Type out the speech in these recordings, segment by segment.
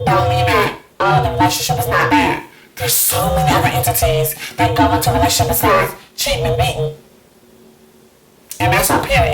Don't be mad. The relationship is not bad. There's so many other entities that go into a relationship besides cheating and beating. And that's our period.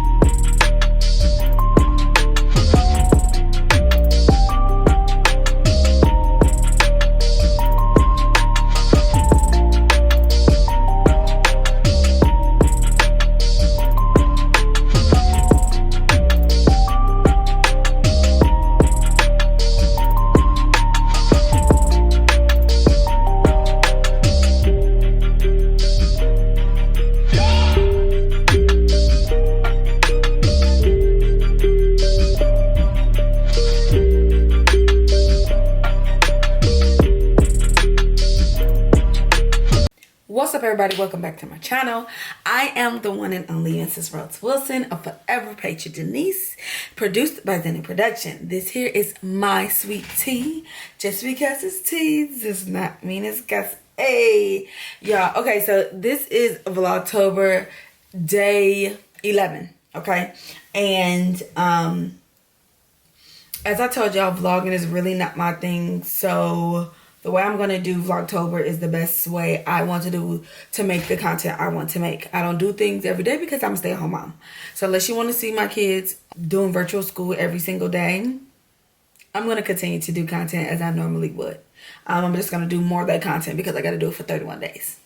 What's up, everybody? Welcome back to my channel. I am the one and only Mrs. Rhodes-Wilson of Forever Patra Denise, produced by Zenny Production. This here is my sweet tea. Just because it's tea does not mean it's gas. Hey, y'all. Okay, so this is Vlogtober day 11. Okay, and as I told y'all, vlogging is really not my thing. So the way I'm going to do Vlogtober is the best way I want to do to make the content I want to make. I don't do things every day because I'm a stay-at-home mom. So unless you want to see my kids doing virtual school every single day, I'm going to continue to do content as I normally would. I'm just going to do more of that content because I got to do it for 31 days.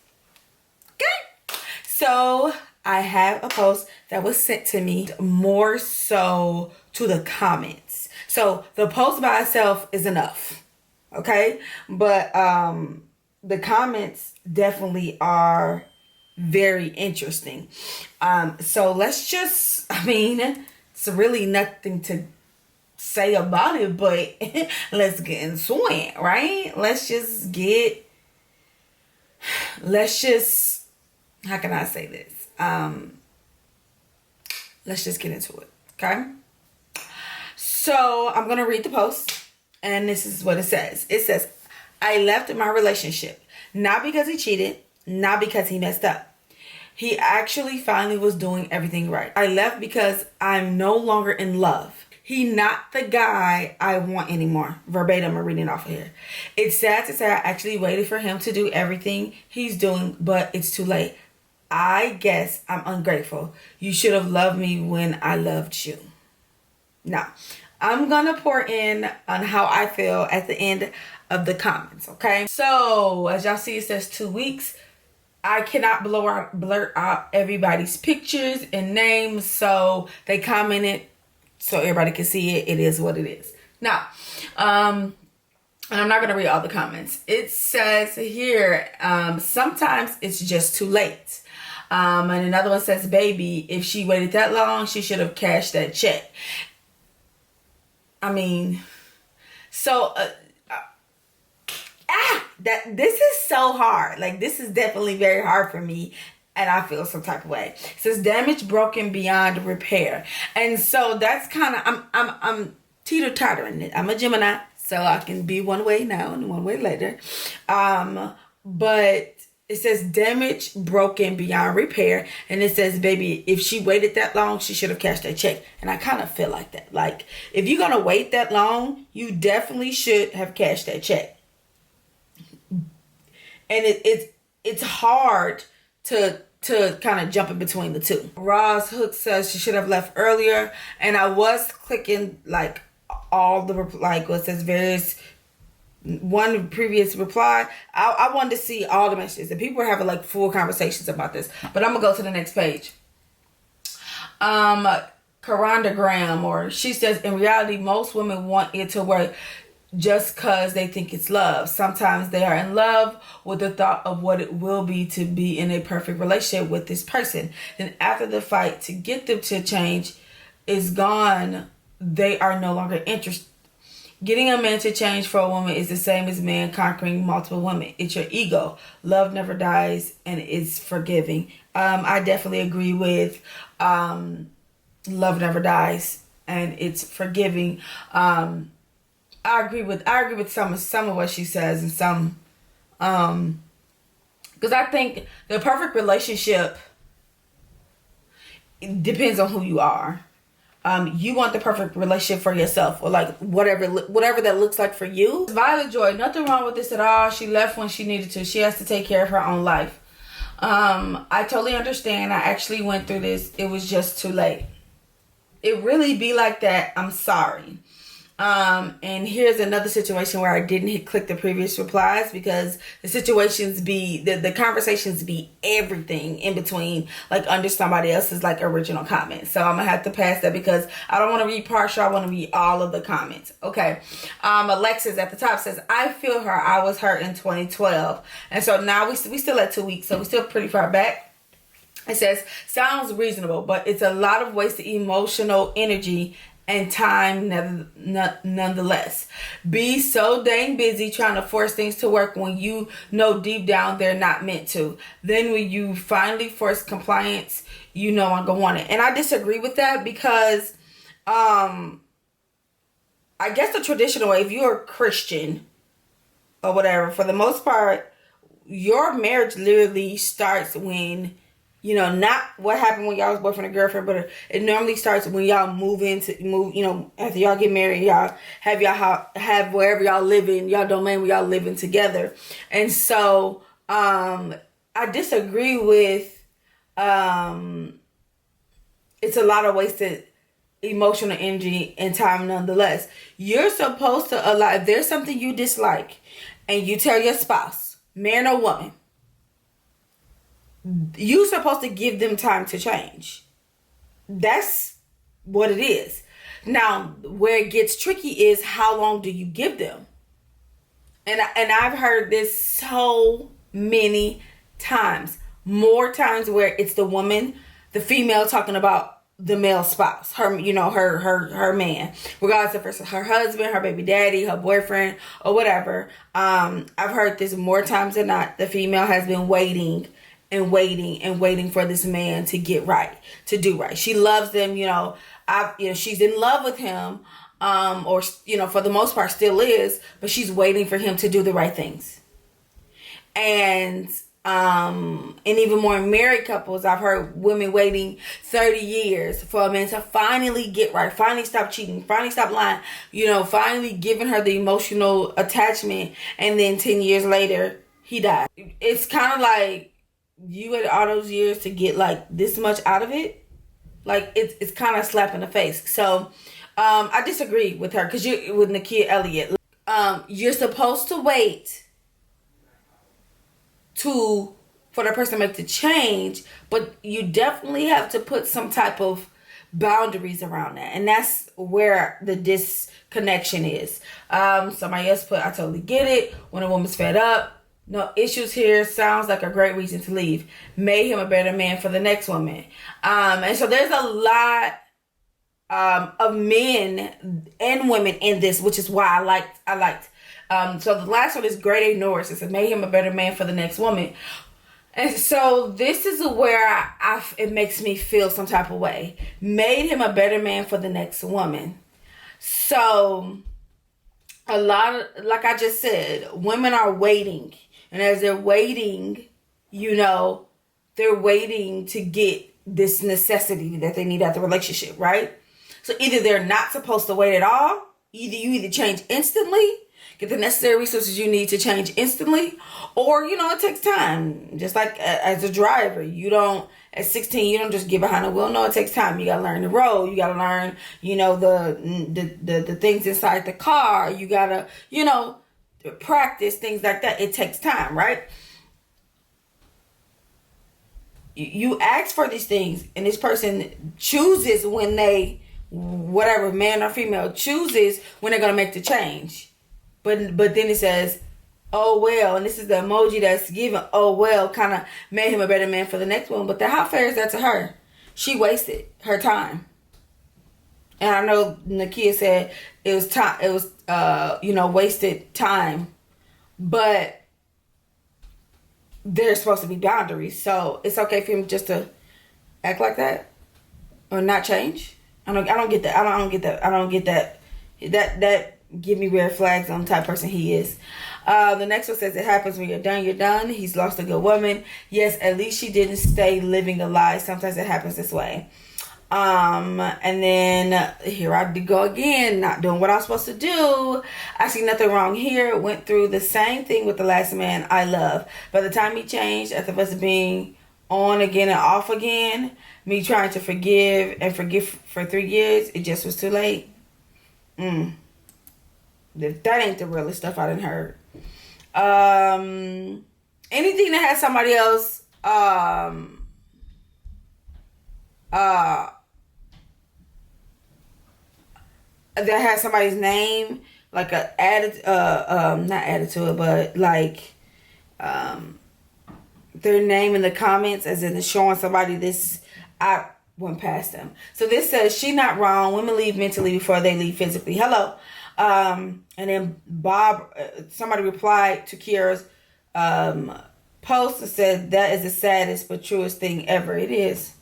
Okay? So I have a post that was sent to me, more so to the comments. So the post by itself is enough. Okay, but the comments definitely are very interesting. So let's just, it's really nothing to say about it, but let's get into it, right? Let's just, how can I say this? Let's just get into it, okay? So I'm going to read the post. And this is what it says. It says, I left my relationship, not because he cheated, not because he messed up. He actually finally was doing everything right. I left because I'm no longer in love. He not the guy I want anymore. Verbatim, I'm reading off of here. It's sad to say I actually waited for him to do everything he's doing, but it's too late. I guess I'm ungrateful. You should have loved me when I loved you. Now, I'm going to pour in on how I feel at the end of the comments, okay? So, as y'all see, it says 2 weeks. I cannot blurt out everybody's pictures and names, so they commented so everybody can see it. It is what it is. Now, and I'm not going to read all the comments. It says here, sometimes it's just too late. And another one says, baby, if she waited that long, she should have cashed that check. This is so hard. Like, this is definitely very hard for me, and I feel some type of way. It says damage broken beyond repair, and so that's kind of I'm teeter-tottering it. I'm a Gemini, so I can be one way now and one way later. But it says damage broken beyond repair. And it says, baby, if she waited that long, she should have cashed that check. And I kind of feel like that. Like, if you're going to wait that long, you definitely should have cashed that check. And it's hard to kind of jump in between the two. Roz Hook says she should have left earlier. And I was clicking like all the, like what says various, one previous reply. I wanted to see all the messages, and people were having like full conversations about this, but I'm gonna go to the next page. Karanda Graham, or she says, in reality, most women want it to work just cause they think it's love. Sometimes they are in love with the thought of what it will be to be in a perfect relationship with this person. Then after the fight to get them to change is gone, they are no longer interested. Getting a man to change for a woman is the same as a man conquering multiple women. It's your ego. Love never dies, and it's forgiving. I definitely agree with love never dies, and it's forgiving. I agree with some of what she says, and some because I think the perfect relationship, it depends on who you are. You want the perfect relationship for yourself, or like whatever that looks like for you. Violet Joy, nothing wrong with this at all. She left when she needed to. She has to take care of her own life. I totally understand. I actually went through this. It was just too late. It really be like that. I'm sorry. And here's another situation where I didn't click the previous replies, because the situations be, the conversations be everything in between, like under somebody else's like original comment. So I'm gonna have to pass that because I don't want to read partial. I want to read all of the comments. Okay. Alexis at the top says, I feel her. I was hurt in 2012. And so now we still at 2 weeks. So we're still pretty far back. It says, sounds reasonable, but it's a lot of wasted emotional energy and time nonetheless. Be so dang busy trying to force things to work when you know deep down they're not meant to. Then when you finally force compliance, you no longer want it. And I disagree with that because I guess the traditional way, if you're a Christian or whatever, for the most part, your marriage literally starts when, you know, not what happened when y'all was boyfriend and girlfriend, but it normally starts when y'all move, you know, after y'all get married, y'all have wherever y'all living, y'all domain where y'all living together. And so, I disagree with, it's a lot of wasted emotional energy and time nonetheless. You're supposed to allow, if there's something you dislike and you tell your spouse, man or woman, you're supposed to give them time to change. That's what it is. Now, where it gets tricky is how long do you give them? And I've heard this so many times. More times where it's the woman, the female talking about the male spouse, her, you know, her man, regardless if it's her husband, her baby daddy, her boyfriend, or whatever. I've heard this more times than not. The female has been waiting for this man to get right, to do right. She loves them, you know, she's in love with him, or, you know, for the most part still is, but she's waiting for him to do the right things. And even more married couples, I've heard women waiting 30 years for a man to finally get right, finally stop cheating, finally stop lying, you know, finally giving her the emotional attachment, and then 10 years later, he died. It's kind of like, you waited all those years to get like this much out of it. Like it's kind of slap in the face. So I disagree with her, because you with Nakia Elliott, you're supposed to wait for the person to make the change, but you definitely have to put some type of boundaries around that, and that's where the disconnection is. Somebody else put, I totally get it. When a woman's fed up, no issues here, sounds like a great reason to leave. Made him a better man for the next woman. And so there's a lot of men and women in this, which is why I liked. So the last one is Grade A Norris. It said, made him a better man for the next woman. And so this is where it makes me feel some type of way. Made him a better man for the next woman. So a lot of, like I just said, women are waiting. And as they're waiting, you know, they're waiting to get this necessity that they need out of the relationship, right? So either they're not supposed to wait at all. You change instantly, get the necessary resources you need to change instantly, or, you know, it takes time. Just like as a driver, at 16, you don't just get behind the wheel. No, it takes time. You got to learn the road. You got to learn, you know, the things inside the car. You got to, you know, practice things like that. It takes time, right? You ask for these things, and this person chooses when whatever, man or female, chooses when they're going to make the change. But then it says, oh well, and this is the emoji that's given, oh well, kind of made him a better man for the next one. But how fair is that to her? She wasted her time. And I know Nakia said it was time. It was wasted time. But there's supposed to be boundaries, so it's okay for him just to act like that or not change. I don't get that. I don't get that. That give me red flags on the type of person he is. The next one says, it happens when you're done, you're done. He's lost a good woman. Yes, at least she didn't stay living a lie. Sometimes it happens this way. And then here I go again, not doing what I'm supposed to do. I see nothing wrong here. Went through the same thing with the last man I love. By the time he changed, after us being on again and off again, me trying to forgive and forgive for 3 years, it just was too late. That ain't the realest stuff I done heard. Anything that has somebody else that has somebody's name, like a added not added to it, but like their name in the comments, as in showing somebody this, I went past them. So this says, she not wrong. Women leave mentally before they leave physically. Hello. And then Bob, somebody replied to Kiara's post and said, that is the saddest but truest thing ever. It is.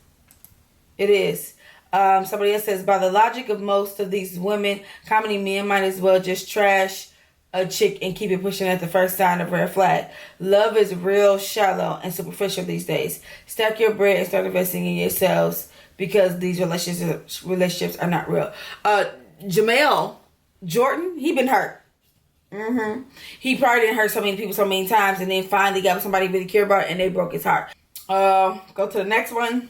It is. Somebody else says, by the logic of most of these women, comedy men might as well just trash a chick and keep it pushing at the first sign of red flag. Love is real shallow and superficial these days. Stack your bread and start investing in yourselves, because these relationships are not real. Jamel Jordan, he been hurt. He probably didn't hurt so many people so many times, and then finally got somebody really care about it, and they broke his heart. Go to the next one.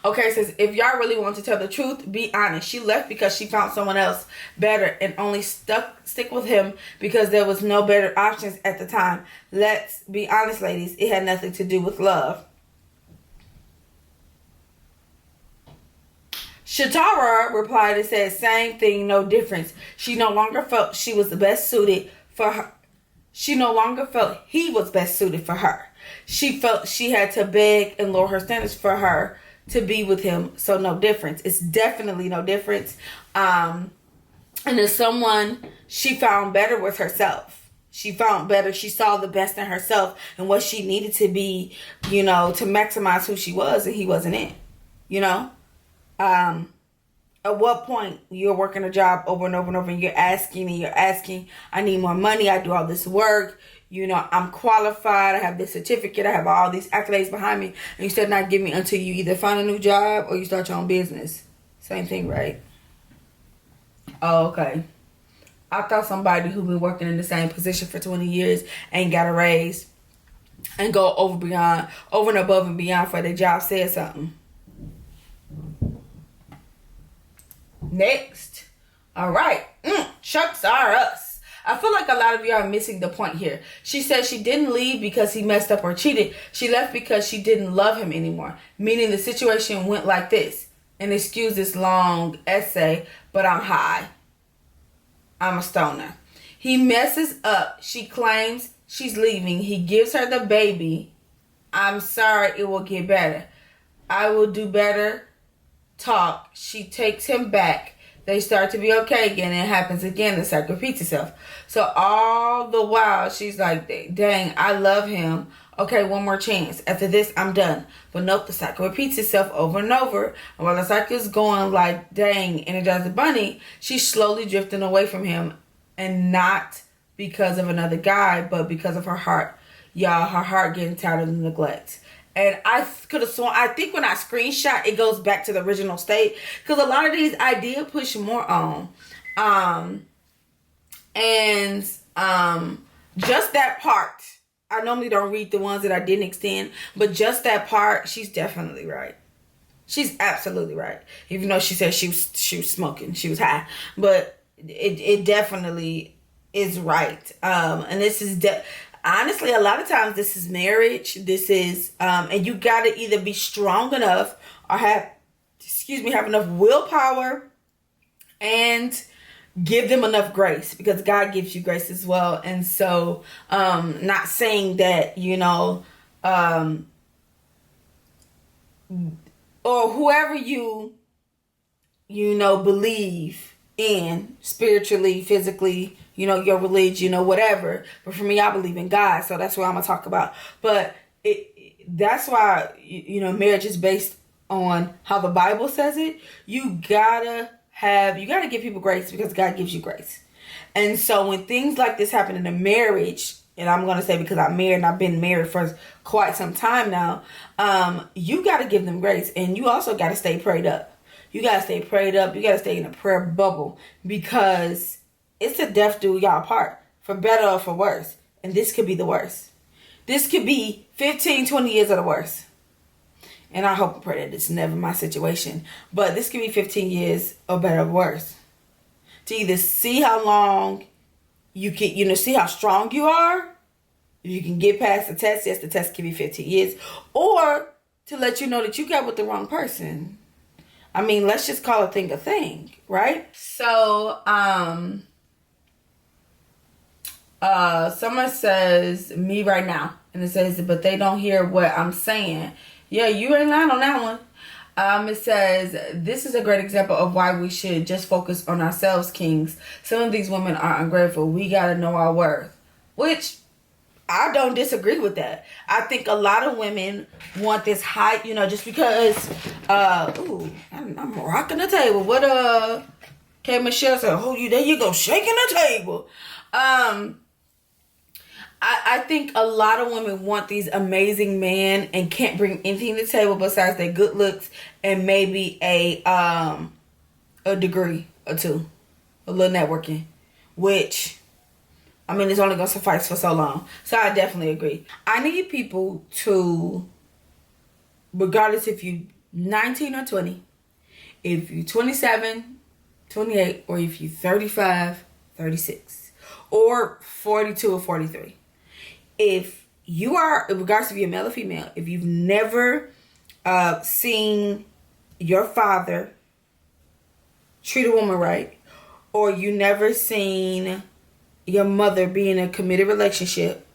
Okay, it says, if y'all really want to tell the truth, be honest. She left because she found someone else better and only stick with him because there was no better options at the time. Let's be honest, ladies. It had nothing to do with love. Shatara replied and said, same thing, no difference. She no longer felt she was the best suited for her. She no longer felt he was best suited for her. She felt she had to beg and lower her standards for her to be with him. So no difference. It's definitely no difference. And as someone, she found better with herself. She found better. She saw the best in herself and what she needed to be, to maximize who she was, and he wasn't it. At what point you're working a job over and over and over, and you're asking, I need more money. I do all this work. I'm qualified. I have this certificate. I have all these accolades behind me. And you said not give me until you either find a new job or you start your own business. Same thing, right? Oh, okay. I thought somebody who been working in the same position for 20 years ain't got a raise and go over and above and beyond for their job said something. Next. All right. Shucks are us. I feel like a lot of you are missing the point here. She said she didn't leave because he messed up or cheated. She left because she didn't love him anymore. Meaning the situation went like this. And excuse this long essay, but I'm high. I'm a stoner. He messes up. She claims she's leaving. He gives her the baby. I'm sorry, it will get better. I will do better. Talk. She takes him back. They start to be okay again, and it happens again. The cycle repeats itself. So all the while, she's like, dang, I love him. Okay, one more chance. After this, I'm done. But nope, the cycle repeats itself over and over. And while the cycle is going like, dang, Energizer Bunny, she's slowly drifting away from him. And not because of another guy, but because of her heart. Y'all, her heart getting tired of the neglect. And I could have sworn, I think when I screenshot, it goes back to the original state. Because a lot of these I did push more on. Just that part. I normally don't read the ones that I didn't extend. But just that part, she's definitely right. She's absolutely right. Even though she said she was smoking. She was high. But it definitely is right. And this is... honestly, a lot of times this is marriage. This is, and you got to either be strong enough or have enough willpower and give them enough grace, because God gives you grace as well. And so, not saying that, or whoever you believe in spiritually, physically, your religion or whatever. But for me, I believe in God. So that's what I'm going to talk about. But that's why, marriage is based on how the Bible says it. You gotta give people grace because God gives you grace. And so when things like this happen in a marriage, and I'm going to say because I'm married and I've been married for quite some time now, you got to give them grace. And you also got to stay prayed up. You got to stay prayed up. You got to stay in a prayer bubble, because it's a death do y'all part, for better or for worse. And this could be the worst. This could be 15, 20 years of the worst. And I hope and pray that it's never my situation. But this could be 15 years or better or worse. To either see how long you can, see how strong you are. If you can get past the test, yes, the test can be 15 years. Or to let you know that you got with the wrong person. I mean, let's just call a thing, right? So, someone says, me right now. And it says, but they don't hear what I'm saying. Yeah, you ain't lying on that one. It says, this is a great example of why we should just focus on ourselves, kings. Some of these women are ungrateful. We got to know our worth. Which, I don't disagree with that. I think a lot of women want this high, just because, I'm rocking the table. What, K. Michelle said, there you go, shaking the table. I think a lot of women want these amazing men and can't bring anything to the table besides their good looks and maybe a degree or two, a little networking, which, I mean, it's only going to suffice for so long. So I definitely agree. I need people to, regardless if you 19 or 20, if you 27, 28, or if you 35, 36, or 42 or 43. If you are, regardless if you're male or female, if you've never seen your father treat a woman right, or you never seen your mother be in a committed relationship,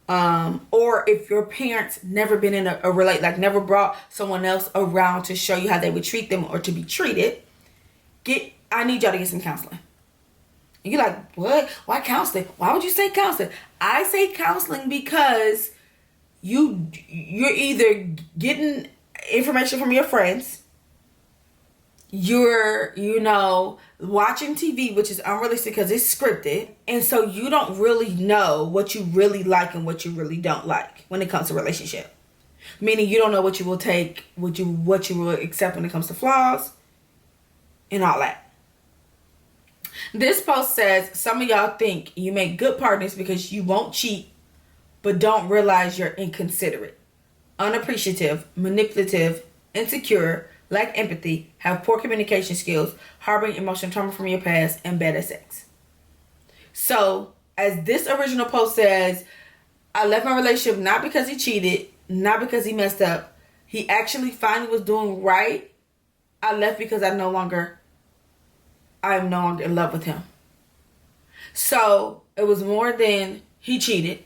or if your parents never been in a never brought someone else around to show you how they would treat them or to be treated, I need y'all to get some counseling. And you're like, what? Why counseling? Why would you say counseling? I say counseling because you're either getting information from your friends, you're, watching TV, which is unrealistic because it's scripted. And so you don't really know what you really like and what you really don't like when it comes to relationship. Meaning you don't know what you will take, what you will accept when it comes to flaws and all that. This post says, some of y'all think you make good partners because you won't cheat, but don't realize you're inconsiderate, unappreciative, manipulative, insecure, lack empathy, have poor communication skills, harboring emotional trauma from your past, and bad at sex. So, as this original post says, I left my relationship not because he cheated, not because he messed up. He actually finally was doing right. I left because I'm no longer in love with him. So it was more than he cheated.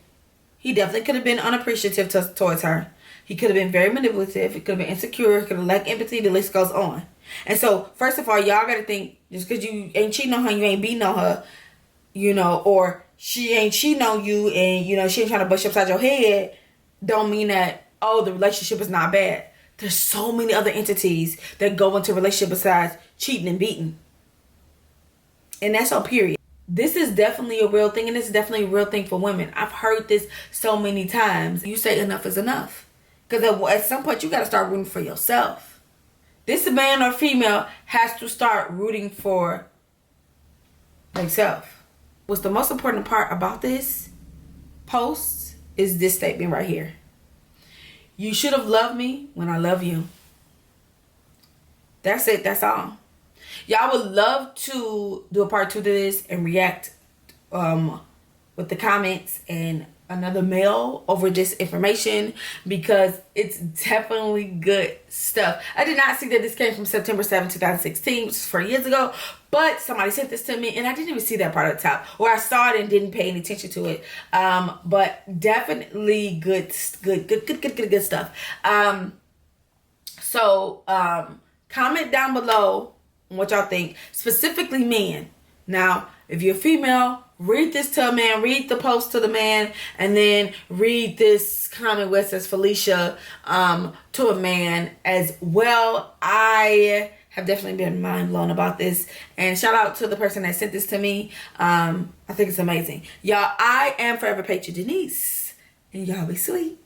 He definitely could have been unappreciative towards her. He could have been very manipulative. He could have been insecure. He could have lacked empathy. The list goes on. And so, first of all, y'all got to think, just because you ain't cheating on her, you ain't beating on her, or she ain't cheating on you and, she ain't trying to bust you upside your head, don't mean that, the relationship is not bad. There's so many other entities that go into a relationship besides cheating and beating. And that's all, period. This is definitely a real thing, and it's definitely a real thing for women. I've heard this so many times. You say enough is enough. Because at some point, you got to start rooting for yourself. This man or female has to start rooting for themselves. What's the most important part about this post is this statement right here. You should have loved me when I love you. That's it. That's all. Y'all would love to do a part 2 to this and react with the comments and another mail over this information, because it's definitely good stuff. I did not see that this came from September 7, 2016, which is 4 years ago, but somebody sent this to me and I didn't even see that part at the top, or I saw it and didn't pay any attention to it. But definitely good stuff. So comment down below what y'all think, specifically men. Now, if you're a female, read this to a man, read the post to the man, and then read this comment where it says Felicia to a man as well. I have definitely been mind blown about this. And shout out to the person that sent this to me. I think it's amazing. Y'all, I am Forever Patra Denise. And y'all be sweet.